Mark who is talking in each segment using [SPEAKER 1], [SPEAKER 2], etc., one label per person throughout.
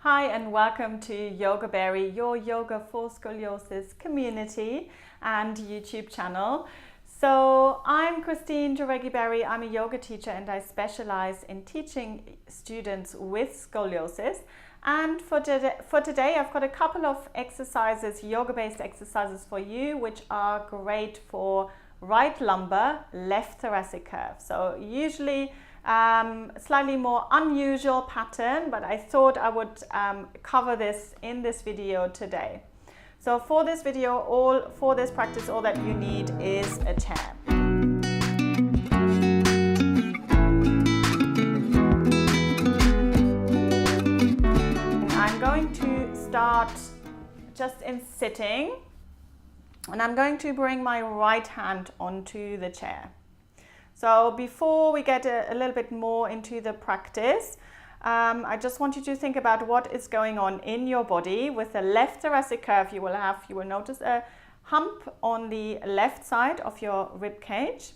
[SPEAKER 1] Hi and welcome to Yoga Berry, your yoga for scoliosis community and YouTube channel. So I'm Christine Berry. I'm a yoga teacher and I specialize in teaching students with scoliosis. And for today I've got a couple of exercises, yoga-based exercises for you, which are great for right lumbar, left thoracic curve. So usually slightly more unusual pattern, but I thought I would cover this in this video today. So for this video, for this practice, all that you need is a chair. I'm going to start just in sitting, and I'm going to bring my right hand onto the chair. So before we get a little bit more into the practice, I just want you to think about what is going on in your body. With the left thoracic curve, you will notice a hump on the left side of your rib cage.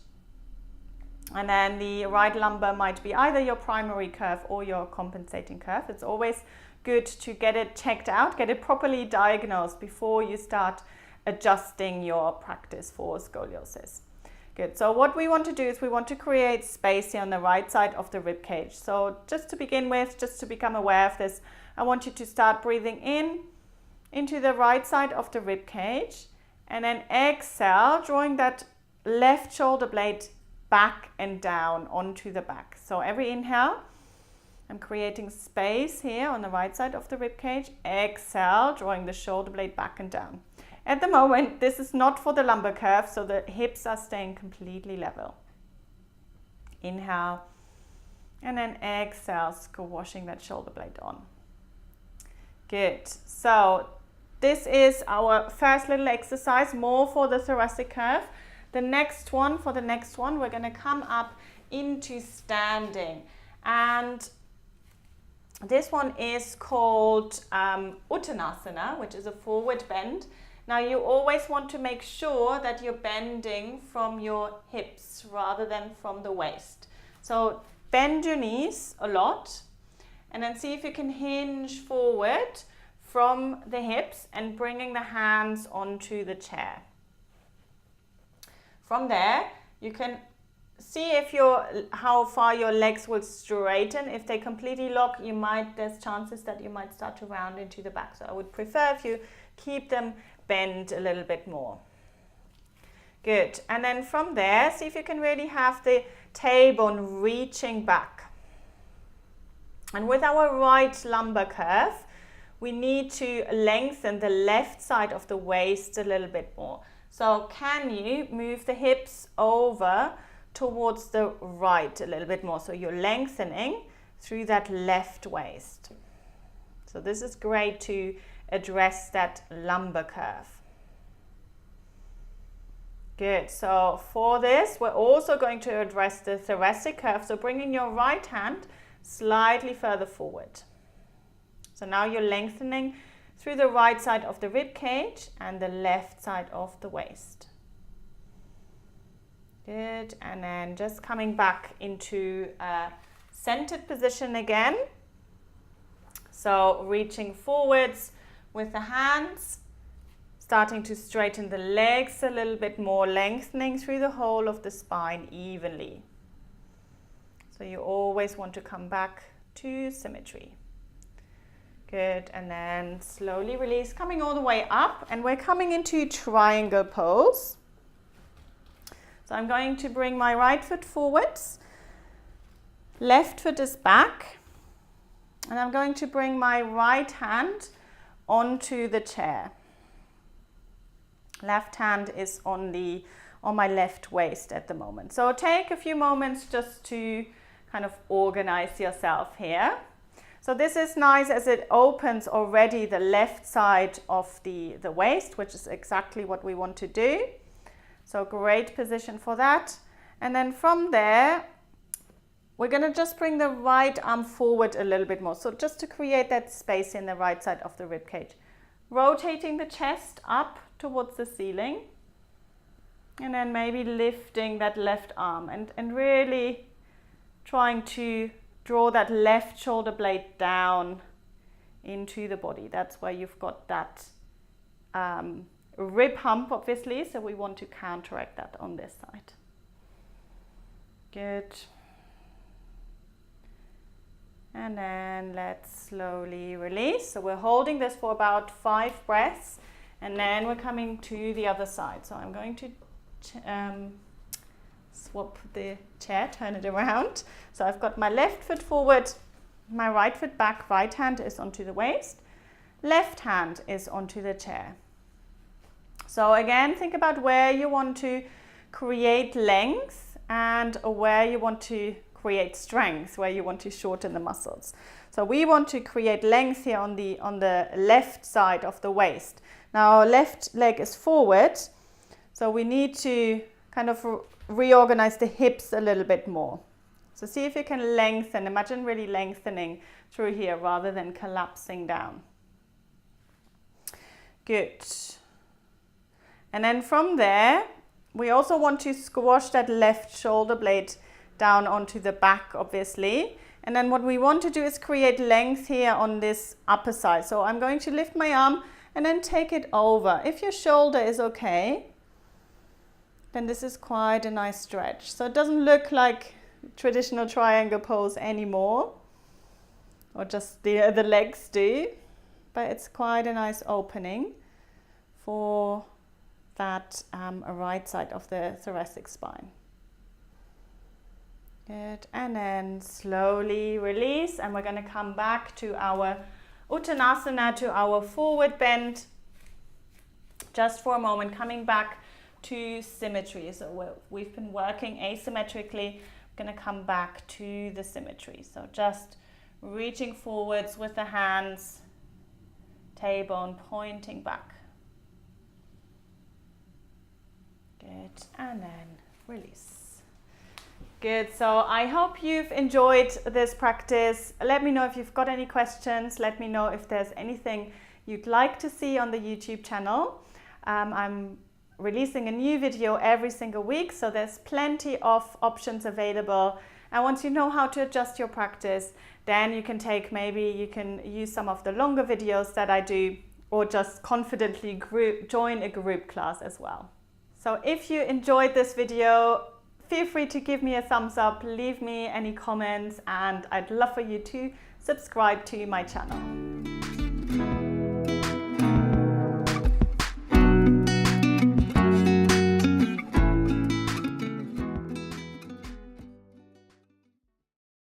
[SPEAKER 1] And then the right lumbar might be either your primary curve or your compensating curve. It's always good to get it checked out, get it properly diagnosed before you start adjusting your practice for scoliosis. Good. So what we want to do is we want to create space here on the right side of the rib cage. So just to begin with, just to become aware of this, I want you to start breathing in into the right side of the rib cage, and then exhale, drawing that left shoulder blade back and down onto the back. So every inhale, I'm creating space here on the right side of the rib cage. Exhale, drawing the shoulder blade back and down. At the moment, this is not for the lumbar curve, so the hips are staying completely level. Inhale, and then exhale, squashing that shoulder blade on. Good. So this is our first little exercise, more for the thoracic curve. For the next one, we're going to come up into standing. And this one is called Uttanasana, which is a forward bend. Now you always want to make sure that you're bending from your hips rather than from the waist. So bend your knees a lot and then see if you can hinge forward from the hips and bringing the hands onto the chair. From there, you can see how far your legs will straighten. If they completely lock, there's chances that you might start to round into the back. So I would prefer if you keep them bend a little bit more. Good. And then from there, see if you can really have the tailbone reaching back. And with our right lumbar curve, we need to lengthen the left side of the waist a little bit more. So can you move the hips over towards the right a little bit more? So you're lengthening through that left waist. So this is great to address that lumbar curve. Good. So for this, we're also going to address the thoracic curve. So bringing your right hand slightly further forward. So now you're lengthening through the right side of the rib cage and the left side of the waist. Good. And then just coming back into a centered position again. So reaching forwards with the hands, starting to straighten the legs a little bit more, lengthening through the whole of the spine evenly. So you always want to come back to symmetry. Good, and then slowly release, coming all the way up, and we're coming into triangle pose. So I'm going to bring my right foot forwards, left foot is back, and I'm going to bring my right hand onto the chair. Left hand is on my left waist at the moment. So take a few moments just to kind of organize yourself here. So this is nice as it opens already the left side of the waist, which is exactly what we want to do. So great position for that. And then from there, we're going to just bring the right arm forward a little bit more. So just to create that space in the right side of the rib cage. Rotating the chest up towards the ceiling. And then maybe lifting that left arm and really trying to draw that left shoulder blade down into the body. That's where you've got that rib hump, obviously, so we want to counteract that on this side. Good. And then let's slowly release. So we're holding this for about 5 breaths, and then we're coming to the other side. So I'm going to swap the chair, turn it around. So I've got my left foot forward, my right foot back, right hand is onto the waist, left hand is onto the chair. So again, think about where you want to create length and where you want to create strength, where you want to shorten the muscles. So we want to create length here on the left side of the waist. Now our left leg is forward, so we need to kind of reorganize the hips a little bit more. So see if you can lengthen, imagine really lengthening through here rather than collapsing down. Good. And then from there, we also want to squash that left shoulder blade down onto the back, obviously. And then what we want to do is create length here on this upper side. So I'm going to lift my arm and then take it over. If your shoulder is okay, then this is quite a nice stretch. So it doesn't look like traditional triangle pose anymore, or just the legs do, but it's quite a nice opening for that right side of the thoracic spine. Good, and then slowly release, and we're going to come back to our Uttanasana, to our forward bend, just for a moment, coming back to symmetry. So we've been working asymmetrically, we're going to come back to the symmetry. So just reaching forwards with the hands, tailbone pointing back. Good, and then release. Good, so I hope you've enjoyed this practice. Let me know if you've got any questions. Let me know if there's anything you'd like to see on the YouTube channel. I'm releasing a new video every single week, so there's plenty of options available. And once you know how to adjust your practice, then you can use some of the longer videos that I do, or just confidently join a group class as well. So if you enjoyed this video, feel free to give me a thumbs up, leave me any comments, and I'd love for you to subscribe to my channel.